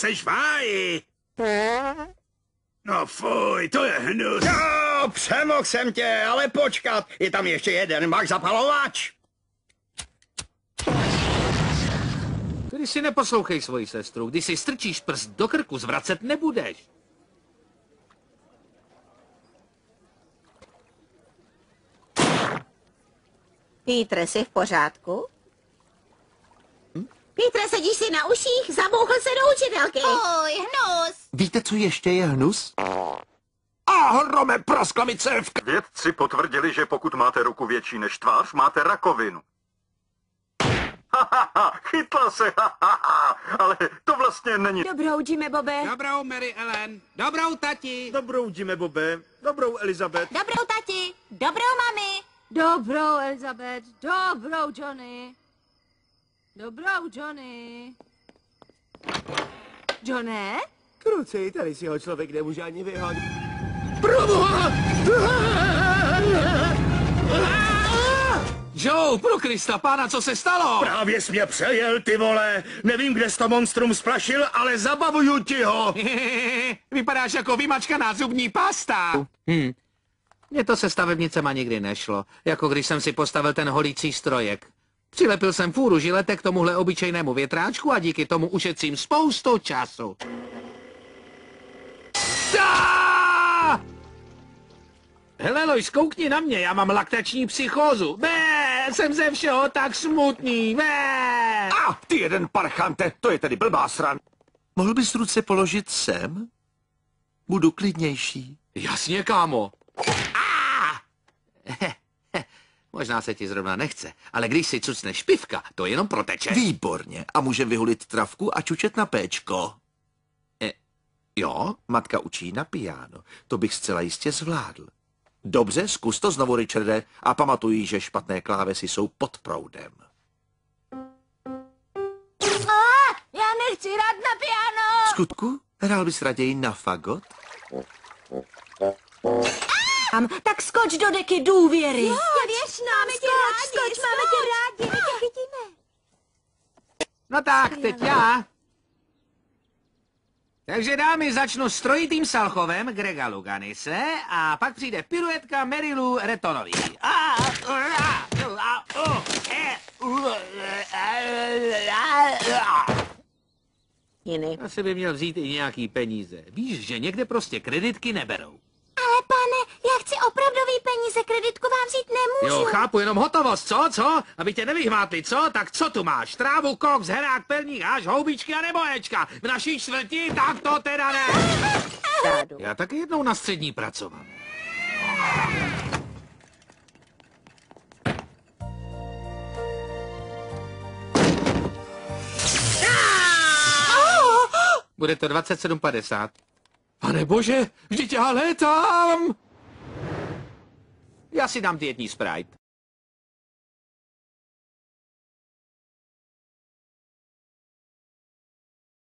Seš váji. No fuj, to je hnus. No, přemohl jsem tě, ale počkat, je tam ještě jeden, máš zapalovač? Když si neposlouchej svoji sestru, když si strčíš prst do krku, zvracet nebudeš. Pítre, jsi v pořádku? Pítre, sedíš si na uších? Zabouchl se do učitelky. Oj, hnus! Víte, co ještě je hnus? A hrome praskla mi cévka. Vědci potvrdili, že pokud máte ruku větší než tvář, máte rakovinu. Chytla se, ale to vlastně není. Dobrou, Jimmy Bobe. Dobrou, Mary Ellen. Dobrou, tati. Dobrou, Jimmy Bobe, dobrou, Elizabeth. Dobrou, tati. Dobrou, mami. Dobrou, Elizabeth. Dobrou, Johnny. Dobrou, Johnny. Johnny? Kruci, tady si ho člověk nemůže ani vyhodit. Proboha! Joe, pro Krista pána, co se stalo? Právě jsi mě přejel, ty vole. Nevím, kde jsi to monstrum splašil, ale zabavuju ti ho. Vypadáš jako vymačkaná zubní pasta. Mně to se stavebnicema nikdy nešlo, jako když jsem si postavil ten holící strojek. Přilepil jsem fůru žiletek k tomuhle obyčejnému větráčku a díky tomu ušetřím spoustu času. Hele, Lois, koukni na mě, já mám laktační psychózu. Jsem ze všeho tak smutný. Ty jeden parchante, to je tedy blbá sran. Mohl bys ruce položit sem? Budu klidnější. Jasně, kámo. Možná se ti zrovna nechce, ale když si cucneš pivka, to jenom proteče. Výborně. A můžem vyhulit travku a čučet na péčko. Jo? Matka učí na piano. To bych zcela jistě zvládl. Dobře, zkus to znovu, Richarde, a pamatuj, že špatné klávesy jsou pod proudem. Já nechci hrát na piano! Skutku, hrál bys raději na fagot? Tak skoč do deky důvěry. Jo, věř nám, skoč, máme tě rádi, my tě chytíme. No tak, teď já. Takže dámy, začnu s trojitým Salchovem Grega Luganise a pak přijde piruetka Marilu Retonový. Jiný. Asi by měl vzít i nějaký peníze. Víš, že někde prostě kreditky neberou. Ale pane, já chci opravdový peníze, kreditku vám vzít nemůžu. Jo, chápu, jenom hotovost, co? Aby tě nevyhmátli, co? Tak co tu máš? Trávu, koks, herák, perník, háš, houbičky a nebo éčka. V naší čtvrti? Tak to teda ne. Zádu. Já taky jednou na střední pracoval. Bude to 27,50. Pane bože, vždyť já létám! Já si dám dietní Sprite.